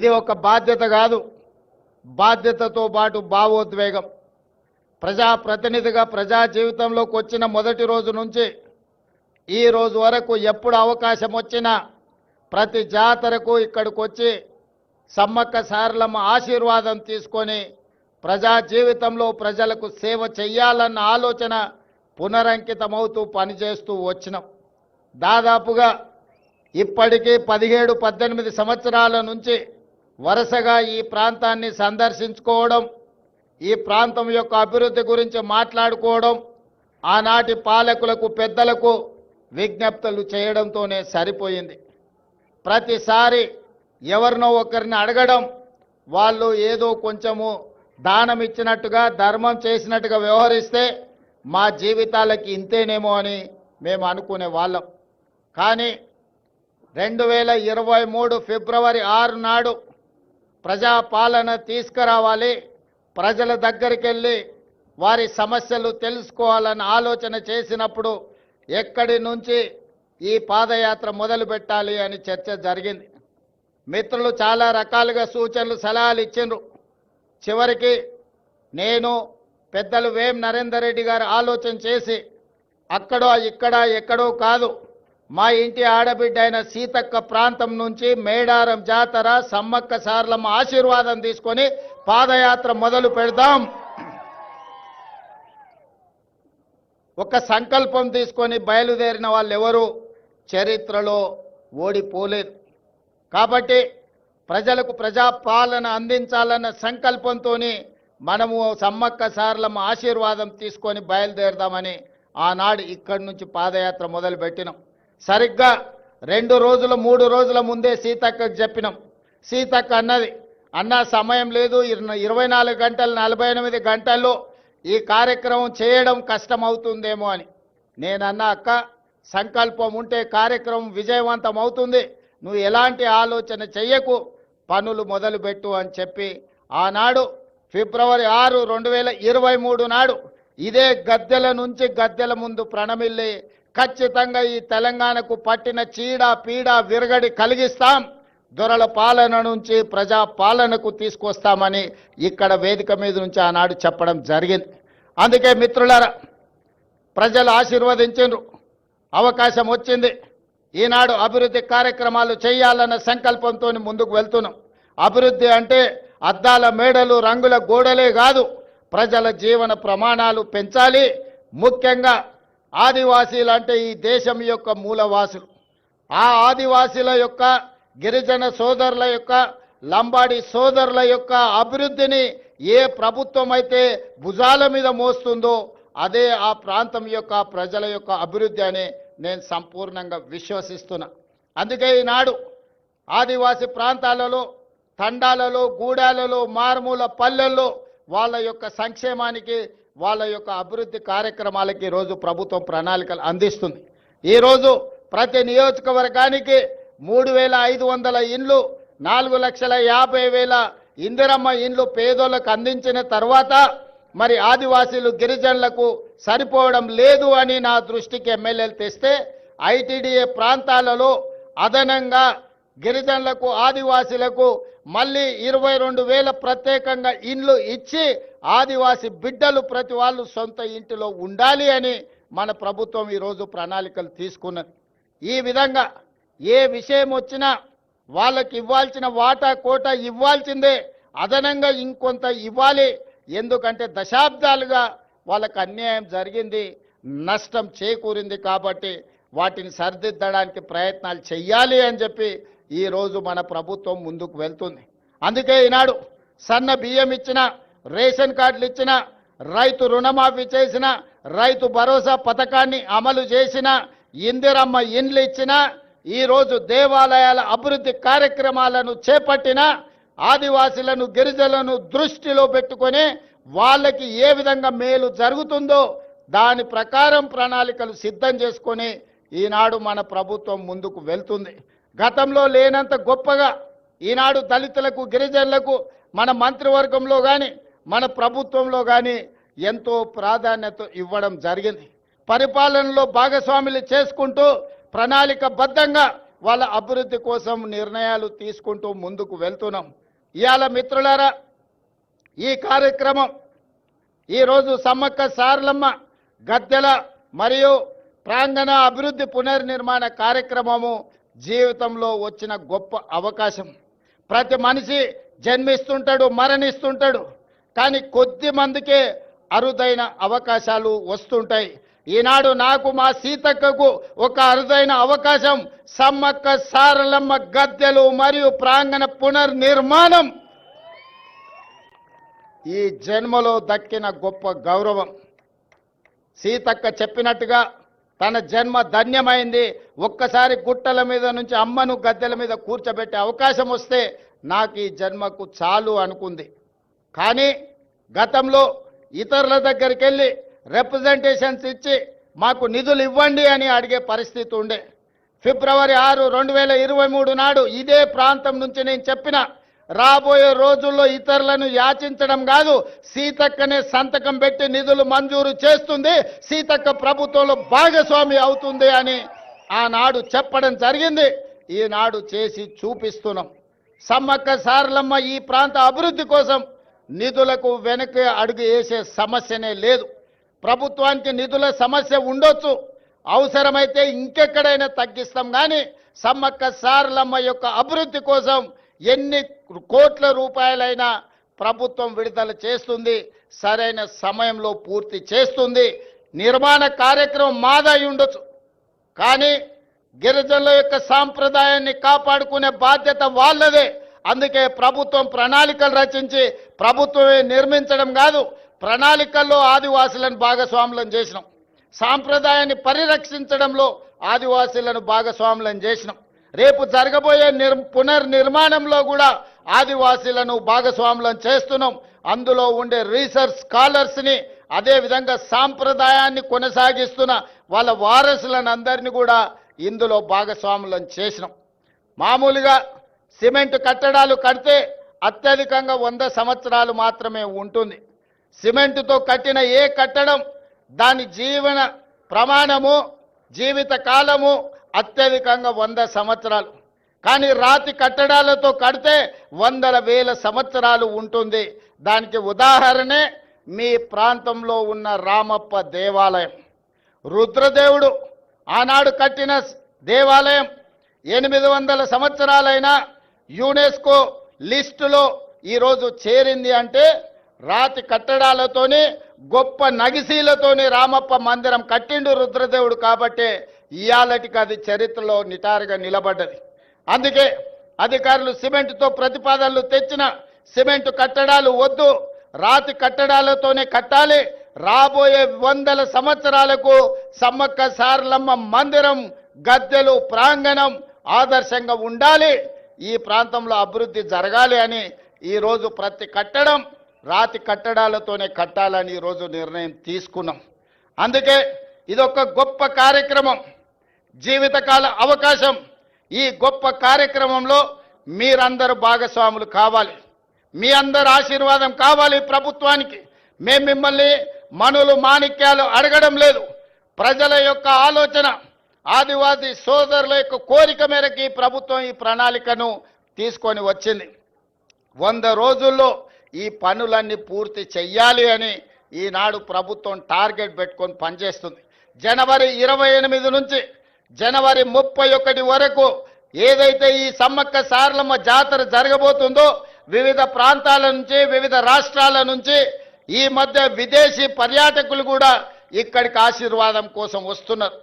ఇది ఒక బాధ్యత కాదు, బాధ్యతతో పాటు భావోద్వేగం. ప్రజాప్రతినిధిగా ప్రజా జీవితంలోకి వచ్చిన మొదటి రోజు నుంచి ఈ రోజు వరకు ఎప్పుడు అవకాశం వచ్చినా ప్రతి జాతరకు ఇక్కడికి వచ్చి సమ్మక్క సారలమ్మ ఆశీర్వాదం తీసుకొని ప్రజా జీవితంలో ప్రజలకు సేవ చేయాలన్న ఆలోచన పునరంకితమవుతూ పనిచేస్తూ వచ్చినాం. దాదాపుగా ఇప్పటికీ 17-18 సంవత్సరాల నుంచి వరుసగా ఈ ప్రాంతాన్ని సందర్శించుకోవడం, ఈ ప్రాంతం యొక్క అభివృద్ధి గురించి మాట్లాడుకోవడం, ఆనాటి పాలకులకు పెద్దలకు విజ్ఞప్తులు చేయడంతోనే సరిపోయింది. ప్రతిసారి ఎవరినో ఒకరిని అడగడం, వాళ్ళు ఏదో కొంచెము దానం ఇచ్చినట్టుగా ధర్మం చేసినట్టుగా వ్యవహరిస్తే మా జీవితాలకి ఇంతేనేమో అని మేము అనుకునే వాళ్ళం. కానీ 2023 ఫిబ్రవరి 6 నాడు ప్రజాపాలన తీసుకురావాలి, ప్రజల దగ్గరికి వెళ్ళి వారి సమస్యలు తెలుసుకోవాలని ఆలోచన చేసినప్పుడు ఎక్కడి నుంచి ఈ పాదయాత్ర మొదలు పెట్టాలి అని చర్చ జరిగింది. మిత్రులు చాలా రకాలుగా సూచనలు సలహాలు ఇచ్చిండ్రు. చివరికి నేను పెద్దలు వేం నరేందర్ రెడ్డి గారు ఆలోచన చేసి అక్కడో ఇక్కడ ఎక్కడో కాదు, మా ఇంటి ఆడబిడ్డ అయిన సీతక్క ప్రాంతం నుంచి మేడారం జాతర సమ్మక్క సారలమ్మ ఆశీర్వాదం తీసుకొని పాదయాత్ర మొదలు పెడదాం. ఒక సంకల్పం తీసుకొని బయలుదేరిన వాళ్ళు ఎవరు చరిత్రలో ఓడిపోలేదు. కాబట్టి ప్రజలకు ప్రజాపాలన అందించాలన్న సంకల్పంతో మనము సమ్మక్క సారలమ్మ ఆశీర్వాదం తీసుకొని బయలుదేరదామని ఆనాడు ఇక్కడి నుంచి పాదయాత్ర మొదలుపెట్టినాం. సరిగ్గా 2 రోజులు 3 రోజుల ముందే సీతక్కకు చెప్పినాం. సీతక్క అన్నది, అన్న సమయం లేదు, 24 గంటలు 48 గంటల్లో ఈ కార్యక్రమం చేయడం కష్టమవుతుందేమో అని. నేనన్నా, అక్క సంకల్పం ఉంటే కార్యక్రమం విజయవంతం అవుతుంది, నువ్వు ఎలాంటి ఆలోచన చెయ్యకు, పనులు మొదలుపెట్టు అని చెప్పి ఆనాడు ఫిబ్రవరి 6, 2023 నాడు ఇదే గద్దెల నుంచి గద్దెల ముందు ప్రణమిల్లి ఖచ్చితంగా ఈ తెలంగాణకు పట్టిన చీడ పీడ విరగడి కలిగిస్తాం, దొరల పాలన నుంచి ప్రజా పాలనకు తీసుకొస్తామని ఇక్కడ వేదిక మీద నుంచి ఆనాడు చెప్పడం జరిగింది. అందుకే మిత్రులారా, ప్రజలు ఆశీర్వదించారు, అవకాశం వచ్చింది. ఈనాడు అభివృద్ధి కార్యక్రమాలు చేయాలన్న సంకల్పంతో ముందుకు వెళ్తున్నాం. అభివృద్ధి అంటే అద్దాల మేడలు రంగుల గోడలే కాదు, ప్రజల జీవన ప్రమాణాలు పెంచాలి. ముఖ్యంగా ఆదివాసీలు అంటే ఈ దేశం యొక్క మూలవాసులు. ఆ ఆదివాసీల యొక్క, గిరిజన సోదరుల యొక్క, లంబాడి సోదరుల యొక్క అభివృద్ధిని ఏ ప్రభుత్వం అయితే భుజాల మీద మోస్తుందో అదే ఆ ప్రాంతం యొక్క ప్రజల యొక్క అభివృద్ధి అని నేను సంపూర్ణంగా విశ్వసిస్తున్నా. అందుకే ఈనాడు ఆదివాసీ ప్రాంతాలలో, తండాలలో, గూడాలలో, మారుమూల పల్లెల్లో వాళ్ళ యొక్క సంక్షేమానికి, వాళ్ళ యొక్క అభివృద్ధి కార్యక్రమాలకి ఈరోజు ప్రభుత్వం ప్రణాళికలు అందిస్తుంది. ఈరోజు ప్రతి నియోజకవర్గానికి 3,500 ఇండ్లు, 4,50,000 ఇందిరమ్మ ఇండ్లు పేదోళ్ళకు అందించిన తర్వాత మరి ఆదివాసీలు గిరిజనులకు సరిపోవడం లేదు అని నా దృష్టికి ఎమ్మెల్యేలు తెస్తే ఐటీడీఏ ప్రాంతాలలో అదనంగా గిరిజనులకు, ఆదివాసీలకు మళ్ళీ 22,000 ప్రత్యేకంగా ఇండ్లు ఇచ్చి ఆదివాసీ బిడ్డలు ప్రతి వాళ్ళు సొంత ఇంటిలో ఉండాలి అని మన ప్రభుత్వం ఈరోజు ప్రణాళికలు తీసుకున్నది. ఈ విధంగా ఏ విషయం వచ్చినా వాళ్ళకి ఇవ్వాల్సిన వాటా కోట ఇవ్వాల్సిందే, అదనంగా ఇంకొంత ఇవ్వాలి. ఎందుకంటే దశాబ్దాలుగా వాళ్ళకు అన్యాయం జరిగింది, నష్టం చేకూరింది. కాబట్టి వాటిని సరిదిద్దడానికి ప్రయత్నాలు చెయ్యాలి అని చెప్పి ఈరోజు మన ప్రభుత్వం ముందుకు వెళ్తుంది. అందుకే ఈనాడు సన్న బియ్యం ఇచ్చిన, రేషన్ కార్డులు ఇచ్చిన, రైతు రుణమాఫీ చేసిన, రైతు భరోసా పథకాన్ని అమలు చేసిన, ఇందిరమ్మ ఇండ్లు ఇచ్చిన, ఈరోజు దేవాలయాల అభివృద్ధి కార్యక్రమాలను చేపట్టిన, ఆదివాసీలను, గిరిజనులను దృష్టిలో పెట్టుకొని వాళ్ళకి ఏ విధంగా మేలు జరుగుతుందో దాని ప్రకారం ప్రణాళికలు సిద్ధం చేసుకొని ఈనాడు మన ప్రభుత్వం ముందుకు వెళ్తుంది. గతంలో లేనంత గొప్పగా ఈనాడు దళితులకు, గిరిజనులకు మన మంత్రివర్గంలో కానీ మన ప్రభుత్వంలో కానీ ఎంతో ప్రాధాన్యత ఇవ్వడం జరిగింది. పరిపాలనలో భాగస్వాములు చేసుకుంటూ ప్రణాళికబద్ధంగా వాళ్ళ అభివృద్ధి కోసం నిర్ణయాలు తీసుకుంటూ ముందుకు వెళ్తున్నాం. ఇవాళ మిత్రులారా, ఈ కార్యక్రమం ఈరోజు సమ్మక్క సారలమ్మ గద్దెల మరియు ప్రాంగణ అభివృద్ధి పునర్నిర్మాణ కార్యక్రమము జీవితంలో వచ్చిన గొప్ప అవకాశం. ప్రతి మనిషి జన్మిస్తుంటాడు, మరణిస్తుంటాడు, కానీ కొద్ది మందికే అరుదైన అవకాశాలు వస్తుంటాయి. ఈనాడు నాకు మా సీతక్కకు ఒక అరుదైన అవకాశం సమ్మక్క సారలమ్మ గద్దెలు మరియు ప్రాంగణ పునర్నిర్మాణం. ఈ జన్మలో దక్కిన గొప్ప గౌరవం. సీతక్క చెప్పినట్టుగా తన జన్మ ధన్యమైంది. ఒక్కసారి గుట్టల మీద నుంచి అమ్మను గద్దెల మీద కూర్చోబెట్టే అవకాశం వస్తే నాకు ఈ జన్మకు చాలు అనుకుంది. కానీ గతంలో ఇతరుల దగ్గరికి వెళ్ళి రిప్రజెంటేషన్స్ ఇచ్చి మాకు నిధులు ఇవ్వండి అని అడిగే పరిస్థితి ఉండే. ఫిబ్రవరి 6, 2023 నాడు ఇదే ప్రాంతం నుంచి నేను చెప్పిన, రాబోయే రోజుల్లో ఇతరులను యాచించడం కాదు, సీతక్కనే సంతకం పెట్టి నిధులు మంజూరు చేస్తుంది, సీతక్క ప్రభుత్వంలో భాగస్వామి అవుతుంది అని ఆనాడు చెప్పడం జరిగింది. ఈనాడు చేసి చూపిస్తున్నాం. సమ్మక్క సారలమ్మ ఈ ప్రాంత అభివృద్ధి కోసం నిధులకు వెనక్కి అడుగు వేసే సమస్యనే లేదు. ప్రభుత్వానికి నిధుల సమస్య ఉండొచ్చు, అవసరమైతే ఇంకెక్కడైనా తగ్గిస్తాం, కానీ సమ్మక్క సారలమ్మ యొక్క అభివృద్ధి కోసం ఎన్ని కోట్ల రూపాయలైనా ప్రభుత్వం విడుదల చేస్తుంది, సరైన సమయంలో పూర్తి చేస్తుంది. నిర్మాణ కార్యక్రమం మాదై ఉండొచ్చు, కానీ గిరిజనుల యొక్క సాంప్రదాయాన్ని కాపాడుకునే బాధ్యత వాళ్ళదే. అందుకే ప్రభుత్వం ప్రణాళికలు రచించి ప్రభుత్వమే నిర్మించడం కాదు, ప్రణాళికల్లో ఆదివాసులను భాగస్వాములను చేసినాం. సాంప్రదాయాన్ని పరిరక్షించడంలో ఆదివాసులను భాగస్వాములను చేసినాం. రేపు జరగబోయే పునర్నిర్మాణంలో కూడా ఆదివాసీలను భాగస్వాములను చేస్తున్నాం. అందులో ఉండే రీసెర్చ్ స్కాలర్స్ని, అదేవిధంగా సాంప్రదాయాన్ని కొనసాగిస్తున్న వాళ్ళ వారసులను అందరినీ కూడా ఇందులో భాగస్వాములను చేసినాం. మామూలుగా సిమెంట్ కట్టడాలు కడితే అత్యధికంగా 100 సంవత్సరాలు మాత్రమే ఉంటుంది. సిమెంటుతో కట్టిన ఏ కట్టడం దాని జీవన ప్రమాణము, జీవిత కాలము అత్యధికంగా 100 సంవత్సరాలు. కానీ రాతి కట్టడాలతో కడితే వందల వేల సంవత్సరాలు ఉంటుంది. దానికి ఉదాహరణే మీ ప్రాంతంలో ఉన్న రామప్ప దేవాలయం. రుద్రదేవుడు ఆనాడు కట్టిన దేవాలయం 800 సంవత్సరాలైనా యునెస్కో లిస్టులో ఈరోజు చేరింది అంటే రాతి కట్టడాలతోనే, గొప్ప నగిశీలతోనే రామప్ప మందిరం కట్టిండు రుద్రదేవుడు. కాబట్టి ఇయాలటికి అది చరిత్రలో నిటారుగా నిలబడ్డది. అందుకే అధికారులు సిమెంటుతో ప్రతిపాదనలు తెచ్చిన సిమెంటు కట్టడాలు వద్దు, రాతి కట్టడాలతోనే కట్టాలి. రాబోయే 100 సంవత్సరాలకు సమ్మక్క సారలమ్మ మందిరం, గద్దెలు, ప్రాంగణం ఆదర్శంగా ఉండాలి, ఈ ప్రాంతంలో అభివృద్ధి జరగాలి అని ఈరోజు ప్రతి కట్టడం రాతి కట్టడాలతోనే కట్టాలని ఈరోజు నిర్ణయం తీసుకున్నాం. అందుకే ఇదొక గొప్ప కార్యక్రమం, జీవితకాల అవకాశం. ఈ గొప్ప కార్యక్రమంలో మీరందరూ భాగస్వాములు కావాలి, మీ అందరి ఆశీర్వాదం కావాలి ప్రభుత్వానికి. మేము మిమ్మల్ని మనులు మాణిక్యాలు అడగడం లేదు. ప్రజల యొక్క ఆలోచన, ఆదివాసీ సోదరుల యొక్క కోరిక మేరకు ఈ ప్రభుత్వం ఈ ప్రణాళికను తీసుకొని వచ్చింది. 100 రోజుల్లో ఈ పనులన్నీ పూర్తి చెయ్యాలి అని ఈనాడు ప్రభుత్వం టార్గెట్ పెట్టుకొని పనిచేస్తుంది. జనవరి 28 నుంచి జనవరి 31 వరకు ఏదైతే ఈ సమ్మక్క సారలమ్మ జాతర జరగబోతుందో, వివిధ ప్రాంతాల నుంచి, వివిధ రాష్ట్రాల నుంచి ఈ మధ్య విదేశీ పర్యాటకులు కూడా ఇక్కడికి ఆశీర్వాదం కోసం వస్తున్నారు.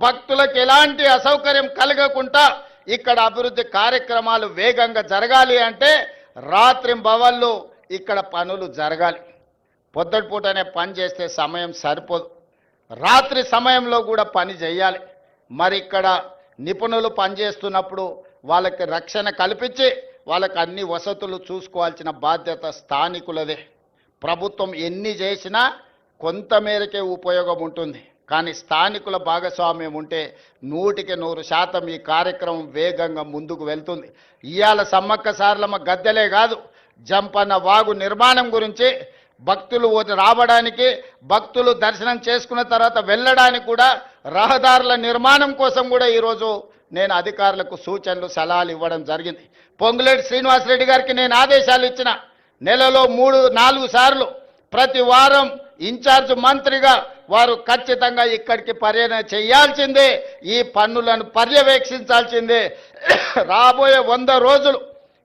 భక్తులకు ఎలాంటి అసౌకర్యం కలగకుండా ఇక్కడ అభివృద్ధి కార్యక్రమాలు వేగంగా జరగాలి అంటే రాత్రింబవళ్ళు ఇక్కడ పనులు జరగాలి. పొద్దుటిపూటనే పని చేస్తే సమయం సరిపోదు, రాత్రి సమయంలో కూడా పని చేయాలి. మరి ఇక్కడ నిపుణులు పనిచేస్తున్నప్పుడు వాళ్ళకి రక్షణ కల్పించి వాళ్ళకి అన్ని వసతులు చూసుకోవాల్సిన బాధ్యత స్థానికులదే. ప్రభుత్వం ఎన్ని చేసినా కొంతమేరకే ఉపయోగం ఉంటుంది, కానీ స్థానికుల భాగస్వామ్యం ఉంటే 100% ఈ కార్యక్రమం వేగంగా ముందుకు వెళ్తుంది. ఇవాళ సమ్మక్క సారలమ్మ గద్దెలే కాదు, జంపన్న వాగు నిర్మాణం గురించి, భక్తులు రావడానికి, భక్తులు దర్శనం చేసుకున్న తర్వాత వెళ్ళడానికి కూడా రహదారుల నిర్మాణం కోసం కూడా ఈరోజు నేను అధికారులకు సూచనలు సలహాలు ఇవ్వడం జరిగింది. పొంగులేటి శ్రీనివాసరెడ్డి గారికి నేను ఆదేశాలు ఇచ్చిన, నెలలో 3-4 సార్లు ప్రతి వారం ఇన్ఛార్జ్ మంత్రిగా వారు ఖచ్చితంగా ఇక్కడికి పర్యటన చేయాల్సిందే, ఈ పన్నులను పర్యవేక్షించాల్సిందే. రాబోయే 100 రోజులు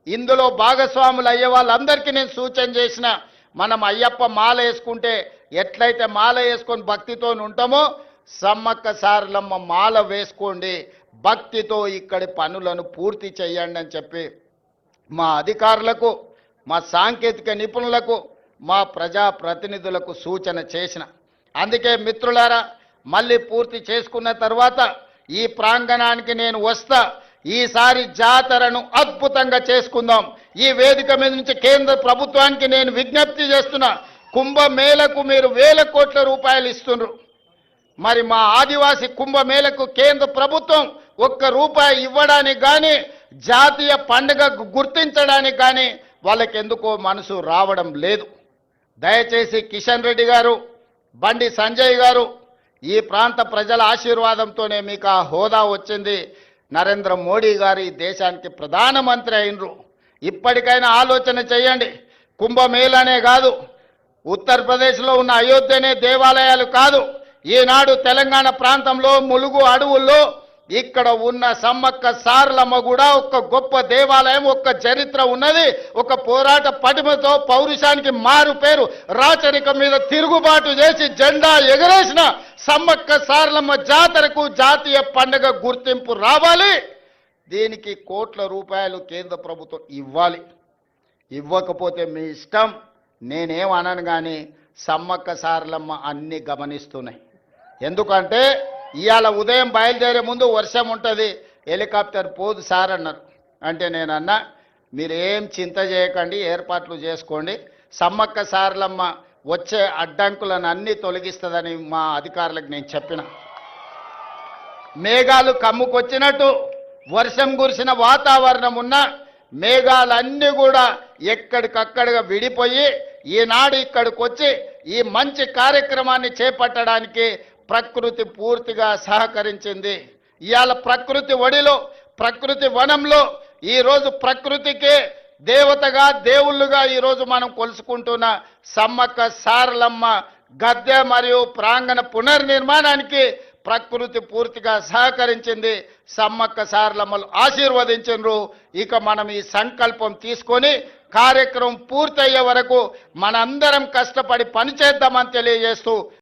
ఇందులో భాగస్వాములు అయ్యే వాళ్ళందరికీ నేను సూచన చేసిన, మనం అయ్యప్ప మాల వేసుకుంటే ఎట్లయితే మాల వేసుకొని భక్తితో ఉంటామో సమ్మక్క సారలమ్మ మాల వేసుకోండి, భక్తితో ఇక్కడి పనులను పూర్తి చేయండి అని చెప్పి మా అధికారులకు, మా సాంకేతిక నిపుణులకు, మా ప్రజాప్రతినిధులకు సూచన చేసిన. అందుకే మిత్రులారా, మళ్ళీ పూర్తి చేసుకున్న తర్వాత ఈ ప్రాంగణానికి నేను వస్తా. ఈసారి జాతరను అద్భుతంగా చేసుకుందాం. ఈ వేదిక మీద నుంచి కేంద్ర ప్రభుత్వానికి నేను విజ్ఞప్తి చేస్తున్నా, కుంభమేళకు మీరు వేల కోట్ల రూపాయలు ఇస్తున్నారు. మరి మా ఆదివాసీ కుంభమేళకు కేంద్ర ప్రభుత్వం ₹1 ఇవ్వడానికి కానీ, జాతీయ పండుగ గుర్తించడానికి కానీ వాళ్ళకి ఎందుకో మనసు రావడం లేదు. దయచేసి కిషన్ రెడ్డి గారు, బండి సంజయ్ గారు, ఈ ప్రాంత ప్రజల ఆశీర్వాదంతోనే మీకు ఆ హోదా వచ్చింది. నరేంద్ర మోడీ గారు ఈ దేశానికి ప్రధానమంత్రి అయినరు. ఇప్పటికైనా ఆలోచన చేయండి. కుంభమేళనే కాదు, ఉత్తరప్రదేశ్లో ఉన్న అయోధ్యనే దేవాలయాలు కాదు, ఈనాడు తెలంగాణ ప్రాంతంలో ములుగు అడవుల్లో ఇక్కడ ఉన్న సమ్మక్క సారలమ్మ కూడా ఒక గొప్ప దేవాలయం, ఒక చరిత్ర ఉన్నది. ఒక పోరాట పటిమతో పౌరుషానికి మారు పేరు, రాచరికం మీద తిరుగుబాటు చేసి జెండా ఎగరేసిన సమ్మక్క సారలమ్మ జాతరకు జాతీయ పండుగ గుర్తింపు రావాలి. దీనికి కోట్ల రూపాయలు కేంద్ర ప్రభుత్వం ఇవ్వాలి. ఇవ్వకపోతే మీ ఇష్టం, నేనేం అనను. కానీ సమ్మక్క సారలమ్మ అన్ని గమనిస్తున్నాయి. ఎందుకంటే ఇవాళ ఉదయం బయలుదేరే ముందు వర్షం ఉంటుంది, హెలికాప్టర్ పోదు సార్ అన్నారు. అంటే నేను అన్నా, మీరేం చింత చేయకండి, ఏర్పాట్లు చేసుకోండి, సమ్మక్క సారలమ్మ వచ్చే అడ్డంకులను అన్నీ తొలగిస్తుందని మా అధికారులకు నేను చెప్పిన. మేఘాలు కమ్ముకొచ్చినట్టు వర్షం కురిసిన వాతావరణం ఉన్న మేఘాలన్నీ కూడా ఎక్కడికక్కడగా విడిపోయి ఈనాడు ఇక్కడికి వచ్చి ఈ మంచి కార్యక్రమాన్ని చేపట్టడానికి ప్రకృతి పూర్తిగా సహకరించింది. ఇవాళ ప్రకృతి ఒడిలో, ప్రకృతి వనంలో ఈరోజు ప్రకృతికే దేవతగా, దేవుళ్ళుగా ఈరోజు మనం కొలుసుకుంటున్న సమ్మక్క సారలమ్మ గద్దె మరియు ప్రాంగణ పునర్నిర్మాణానికి ప్రకృతి పూర్తిగా సహకరించింది. సమ్మక్క సారలమ్మలు ఆశీర్వదించరు. ఇక మనం ఈ సంకల్పం తీసుకొని కార్యక్రమం పూర్తయ్యే వరకు మనందరం కష్టపడి పనిచేద్దామని తెలియజేస్తూ